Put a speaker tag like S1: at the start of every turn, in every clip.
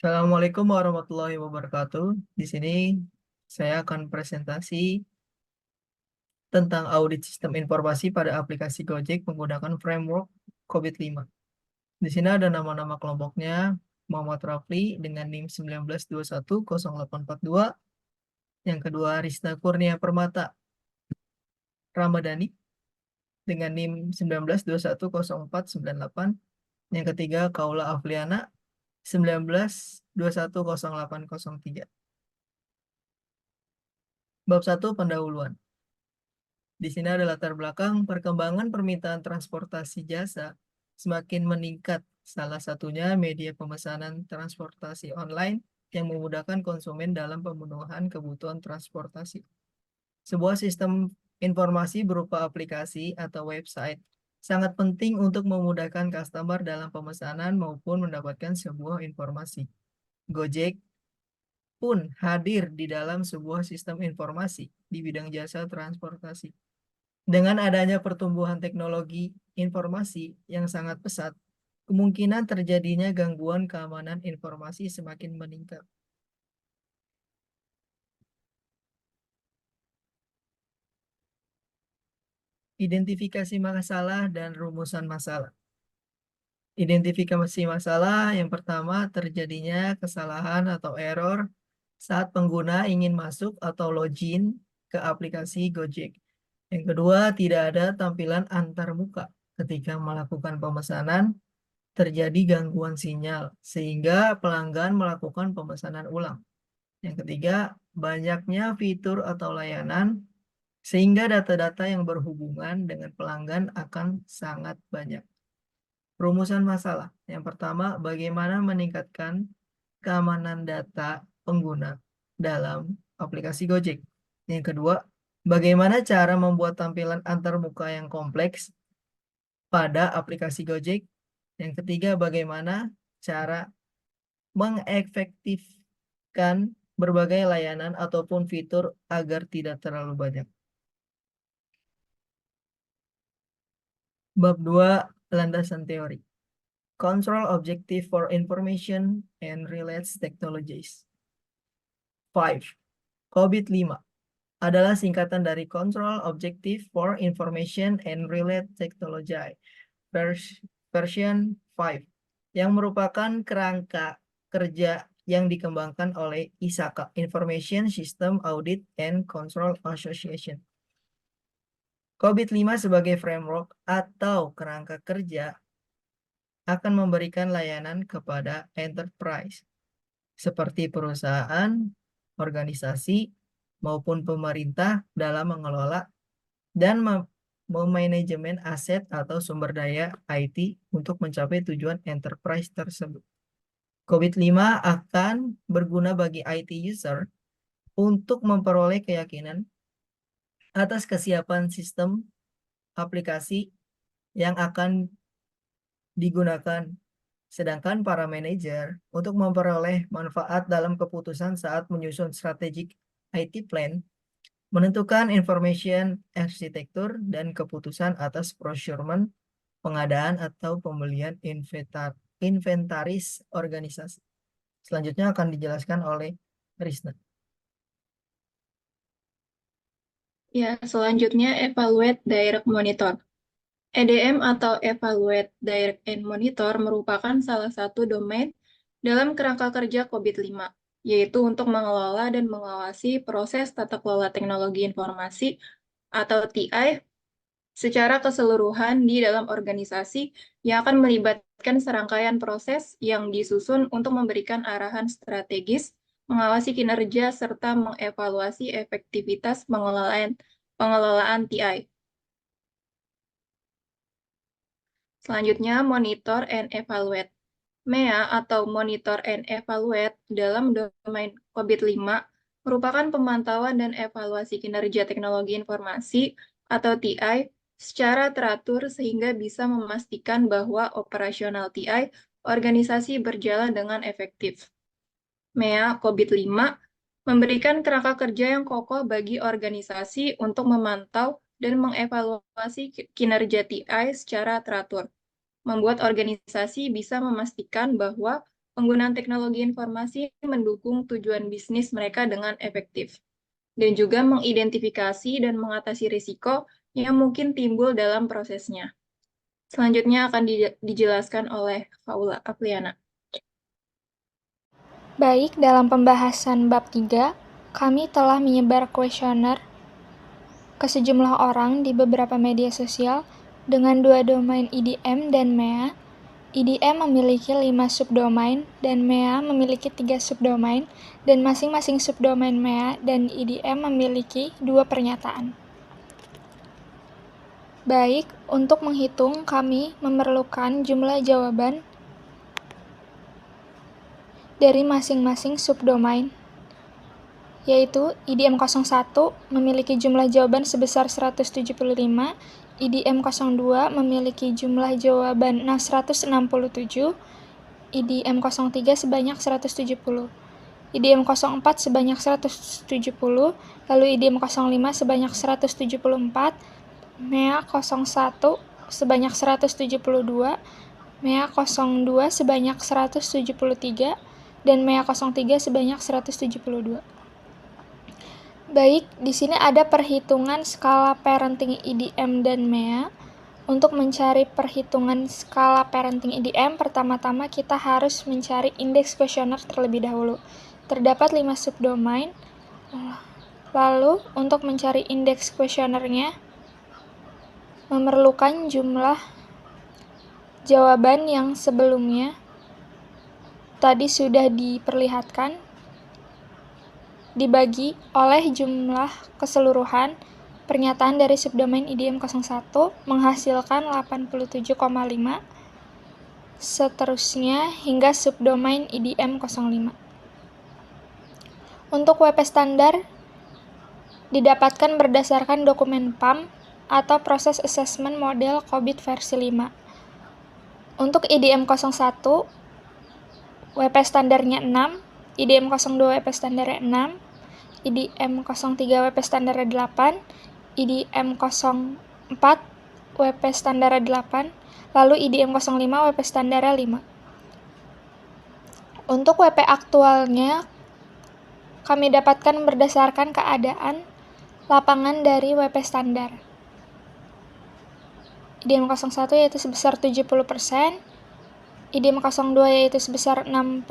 S1: Assalamualaikum warahmatullahi wabarakatuh. Di sini saya akan presentasi tentang audit sistem informasi pada aplikasi Gojek menggunakan framework COVID-5. Di sini ada nama-nama kelompoknya: Muhammad Rafli dengan NIM 19210842, yang kedua Risna Kurnia Permata Ramadhani dengan NIM 19210498, yang ketiga Kaula Afriana 19210803. Bab 1 pendahuluan. Di sini ada latar belakang perkembangan permintaan transportasi jasa semakin meningkat. Salah satunya media pemesanan transportasi online yang memudahkan konsumen dalam pemenuhan kebutuhan transportasi. Sebuah sistem informasi berupa aplikasi atau website sangat penting untuk memudahkan customer dalam pemesanan maupun mendapatkan sebuah informasi. Gojek pun hadir di dalam sebuah sistem informasi di bidang jasa transportasi. Dengan adanya pertumbuhan teknologi informasi yang sangat pesat, kemungkinan terjadinya gangguan keamanan informasi semakin meningkat. Identifikasi masalah dan rumusan masalah. Identifikasi masalah yang pertama, terjadinya kesalahan atau error saat pengguna ingin masuk atau login ke aplikasi Gojek. Yang kedua, tidak ada tampilan antarmuka ketika melakukan pemesanan, terjadi gangguan sinyal sehingga pelanggan melakukan pemesanan ulang. Yang ketiga, banyaknya fitur atau layanan sehingga data-data yang berhubungan dengan pelanggan akan sangat banyak. Rumusan masalah. Yang pertama, bagaimana meningkatkan keamanan data pengguna dalam aplikasi Gojek. Yang kedua, bagaimana cara membuat tampilan antarmuka yang kompleks pada aplikasi Gojek. Yang ketiga, bagaimana cara mengefektifkan berbagai layanan ataupun fitur agar tidak terlalu banyak. Bab 2, landasan teori. Control Objective for Information and Related Technologies. 5. COVID-5 adalah singkatan dari Control Objective for Information and Related Technology version 5, yang merupakan kerangka kerja yang dikembangkan oleh ISACA, Information System Audit and Control Association. COVID-5 sebagai framework atau kerangka kerja akan memberikan layanan kepada enterprise seperti perusahaan, organisasi, maupun pemerintah dalam mengelola dan memanajemen aset atau sumber daya IT untuk mencapai tujuan enterprise tersebut. COVID-5 akan berguna bagi IT user untuk memperoleh keyakinan atas kesiapan sistem aplikasi yang akan digunakan, sedangkan para manajer untuk memperoleh manfaat dalam keputusan saat menyusun strategic IT plan, menentukan information arsitektur, dan keputusan atas procurement, pengadaan atau pembelian inventaris organisasi. Selanjutnya akan dijelaskan oleh Risna.
S2: Ya, selanjutnya Evaluate Direct Monitor. EDM atau Evaluate Direct and Monitor merupakan salah satu domain dalam kerangka kerja COVID-5, yaitu untuk mengelola dan mengawasi proses tata kelola teknologi informasi atau TI secara keseluruhan di dalam organisasi yang akan melibatkan serangkaian proses yang disusun untuk memberikan arahan strategis, mengawasi kinerja, serta mengevaluasi efektivitas pengelolaan TI. Selanjutnya, Monitor and Evaluate. MEA atau Monitor and Evaluate dalam domain COVID-5 merupakan pemantauan dan evaluasi kinerja teknologi informasi atau TI secara teratur sehingga bisa memastikan bahwa operasional TI organisasi berjalan dengan efektif. MEA COVID-5 memberikan kerangka kerja yang kokoh bagi organisasi untuk memantau dan mengevaluasi kinerja TI secara teratur, membuat organisasi bisa memastikan bahwa penggunaan teknologi informasi mendukung tujuan bisnis mereka dengan efektif, dan juga mengidentifikasi dan mengatasi risiko yang mungkin timbul dalam prosesnya. Selanjutnya akan dijelaskan oleh Paula Apliana.
S3: Baik, dalam pembahasan bab 3, kami telah menyebar kuesioner ke sejumlah orang di beberapa media sosial dengan 2 domain IDM dan MEA. IDM memiliki 5 subdomain dan MEA memiliki 3 subdomain, dan masing-masing subdomain MEA dan IDM memiliki 2 pernyataan. Baik, untuk menghitung kami memerlukan jumlah jawaban dari masing-masing subdomain, yaitu IDM 01 memiliki jumlah jawaban sebesar 175, IDM 02 memiliki jumlah jawaban 167, IDM 03 sebanyak 170, IDM 04 sebanyak 170, lalu IDM 05 sebanyak 174, MEA 01 sebanyak 172, MEA 02 sebanyak 173, dan MEA 03 sebanyak 172. Baik, di sini ada perhitungan skala parenting IDM dan MEA. Untuk mencari perhitungan skala parenting IDM, pertama-tama kita harus mencari indeks kuesioner terlebih dahulu. Terdapat 5 subdomain. Lalu, untuk mencari indeks kuesionernya, memerlukan jumlah jawaban yang sebelumnya tadi sudah diperlihatkan dibagi oleh jumlah keseluruhan pernyataan dari subdomain IDM 01 menghasilkan 87,5, seterusnya hingga subdomain IDM 05. Untuk WP standar didapatkan berdasarkan dokumen PAM atau Proses Assessment Model COBIT versi 5. Untuk IDM 01, WP standarnya 6, IDM 02 WP standarnya 6, IDM 03 WP standarnya 8, IDM 04 WP standarnya 8, lalu IDM 05 WP standarnya 5. Untuk WP aktualnya, kami dapatkan berdasarkan keadaan lapangan dari WP standar. IDM 01 yaitu sebesar 70%, IDM 02 yaitu sebesar 60%,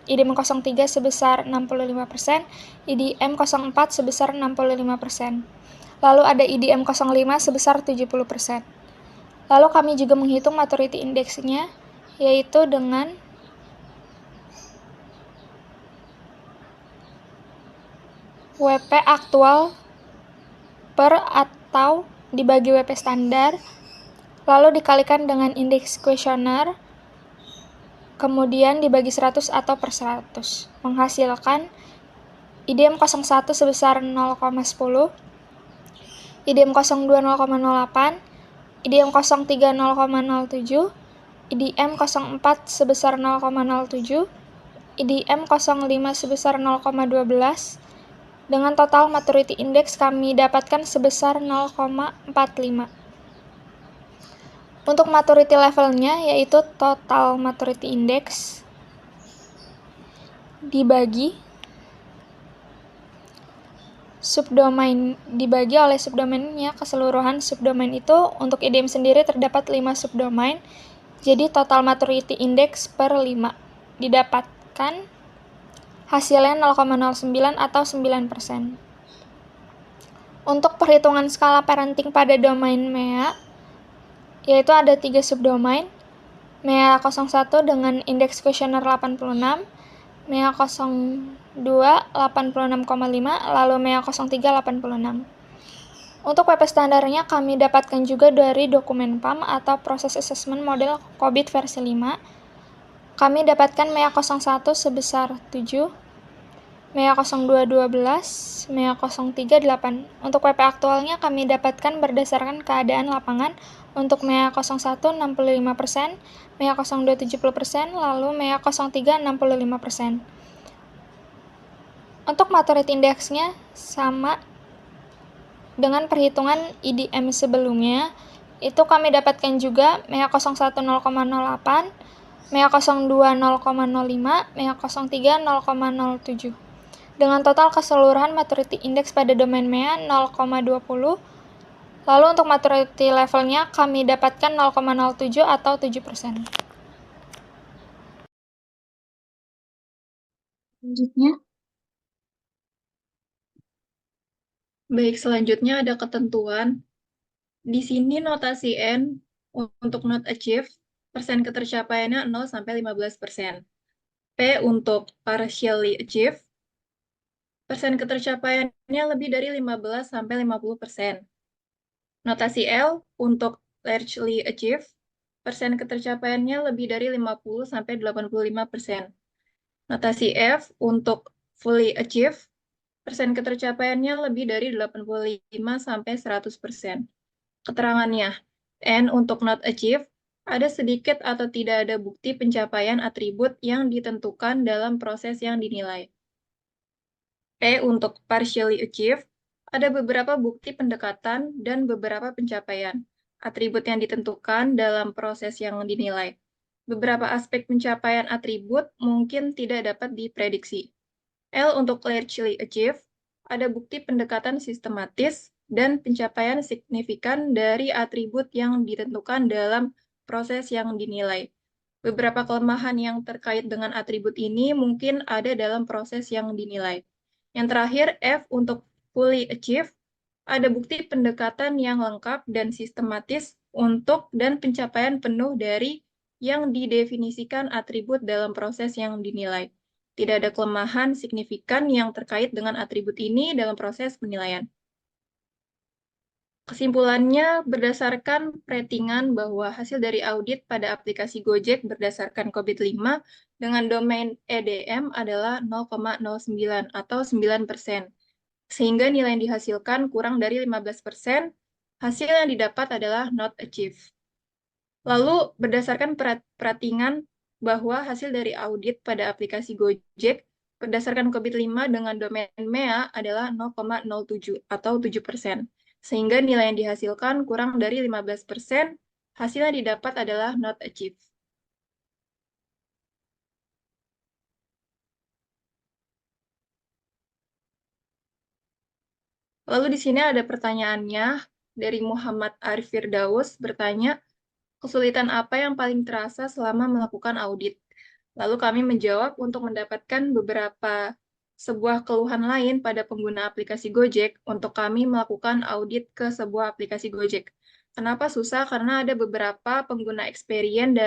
S3: IDM 03 sebesar 65%, IDM 04 sebesar 65%. Lalu ada IDM 05 sebesar 70%. Lalu kami juga menghitung maturity index-nya, yaitu dengan WP aktual per atau dibagi WP standar, lalu dikalikan dengan indeks kuesioner, kemudian dibagi 100 atau per 100, menghasilkan IDM 01 sebesar 0,10, IDM 02 0,08, IDM 03 0,07, IDM 04 sebesar 0,07, IDM 05 sebesar 0,12, dengan total maturity index kami dapatkan sebesar 0,45. Untuk maturity levelnya, yaitu total maturity index dibagi oleh subdomainnya keseluruhan subdomain itu. Untuk IDM sendiri terdapat 5 subdomain, jadi total maturity index per 5 didapatkan hasilnya 0,09 atau 9%. Untuk perhitungan skala parenting pada domain MEA, yaitu ada 3 subdomain, MEA 01 dengan indeks kuesioner 86, MEA 02 86,5, lalu MEA 03 86. Untuk WP standarnya kami dapatkan juga dari dokumen PAM atau Proses Assessment Model COBIT versi 5. Kami dapatkan MEA 01 sebesar 7, MEA 02 12, MEA 03 8. Untuk WP aktualnya kami dapatkan berdasarkan keadaan lapangan. Untuk MEA 01 65%, MEA 02 70%, lalu MEA 03 65%. Untuk maturity index-nya sama dengan perhitungan IDM sebelumnya, itu kami dapatkan juga MEA 01 0,08, MEA 02 0,05, MEA 03 0,07. Dengan total keseluruhan maturity index pada domain MEA 0,20. Lalu untuk maturity levelnya kami dapatkan 0,07 atau 7%.
S2: Selanjutnya, selanjutnya ada ketentuan. Di sini notasi N untuk not achieve, persen ketercapaiannya 0 sampai 15%. P untuk partially achieve, persen ketercapaiannya lebih dari 15 sampai 50%. Notasi L untuk largely achieve, persen ketercapaiannya lebih dari 50 sampai 85%. Notasi F untuk fully achieve, persen ketercapaiannya lebih dari 85 sampai 100%. Keterangannya, N untuk not achieve, ada sedikit atau tidak ada bukti pencapaian atribut yang ditentukan dalam proses yang dinilai. P untuk partially achieve, ada beberapa bukti pendekatan dan beberapa pencapaian atribut yang ditentukan dalam proses yang dinilai. Beberapa aspek pencapaian atribut mungkin tidak dapat diprediksi. L untuk largely achieve, ada bukti pendekatan sistematis dan pencapaian signifikan dari atribut yang ditentukan dalam proses yang dinilai. Beberapa kelemahan yang terkait dengan atribut ini mungkin ada dalam proses yang dinilai. Yang terakhir, F untuk fully achieve, ada bukti pendekatan yang lengkap dan sistematis untuk dan pencapaian penuh dari yang didefinisikan atribut dalam proses yang dinilai. Tidak ada kelemahan signifikan yang terkait dengan atribut ini dalam proses penilaian. Kesimpulannya, berdasarkan ratingan bahwa hasil dari audit pada aplikasi Gojek berdasarkan COVID-5 dengan domain EDM adalah 0,09 atau 9%. Sehingga nilai yang dihasilkan kurang dari 15%, hasil yang didapat adalah not achieve. Lalu, berdasarkan ratingan bahwa hasil dari audit pada aplikasi Gojek berdasarkan COVID-5 dengan domain MEA adalah 0,07 atau 7%. Sehingga nilai yang dihasilkan kurang dari 15%, hasil yang didapat adalah not achieve. Lalu di sini ada pertanyaannya dari Muhammad Arif Firdaus bertanya, kesulitan apa yang paling terasa selama melakukan audit? Lalu kami menjawab untuk mendapatkan sebuah keluhan lain pada pengguna aplikasi Gojek untuk kami melakukan audit ke sebuah aplikasi Gojek. Kenapa susah? Karena ada beberapa pengguna experience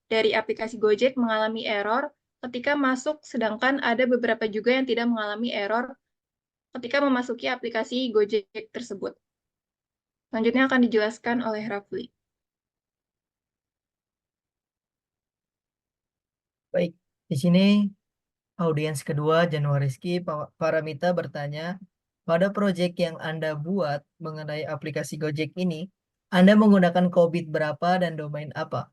S2: dari aplikasi Gojek mengalami error ketika masuk, sedangkan ada beberapa juga yang tidak mengalami error ketika memasuki aplikasi Gojek tersebut. Selanjutnya akan dijelaskan oleh Rafli.
S1: Baik, di sini audiens kedua Januariski Paramita bertanya, pada proyek yang Anda buat mengenai aplikasi Gojek ini, Anda menggunakan COVID berapa dan domain apa?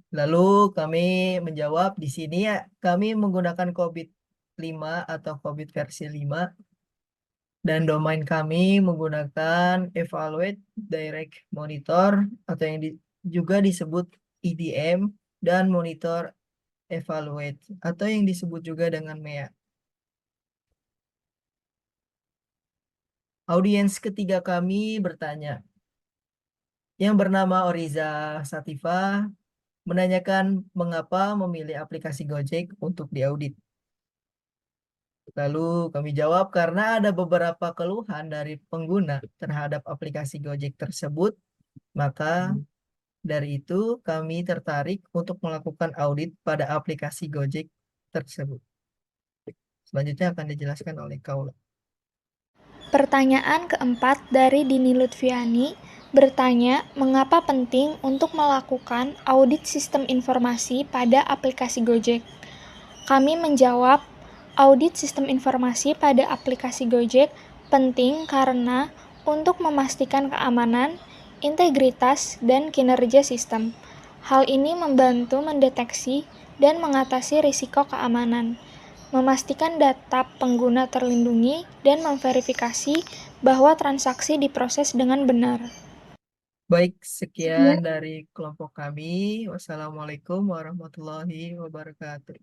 S1: Lalu kami menjawab di sini ya, kami menggunakan COVID 5 atau COVID versi 5 dan domain kami menggunakan Evaluate Direct Monitor atau yang juga disebut EDM dan Monitor Evaluate atau yang disebut juga dengan MEA. Audiens ketiga kami bertanya, yang bernama Oriza Sativa menanyakan mengapa memilih aplikasi Gojek untuk diaudit. Lalu kami jawab karena ada beberapa keluhan dari pengguna terhadap aplikasi Gojek tersebut, maka dari itu kami tertarik untuk melakukan audit pada aplikasi Gojek tersebut. Selanjutnya akan dijelaskan oleh Kaula.
S3: Pertanyaan keempat dari Dini Lutfiani bertanya mengapa penting untuk melakukan audit sistem informasi pada aplikasi Gojek. Kami menjawab, audit sistem informasi pada aplikasi Gojek penting karena untuk memastikan keamanan, integritas, dan kinerja sistem. Hal ini membantu mendeteksi dan mengatasi risiko keamanan, memastikan data pengguna terlindungi, dan memverifikasi bahwa transaksi diproses dengan benar.
S1: Baik,
S3: Sekian.
S1: sekian dari kelompok kami. Wassalamualaikum warahmatullahi wabarakatuh.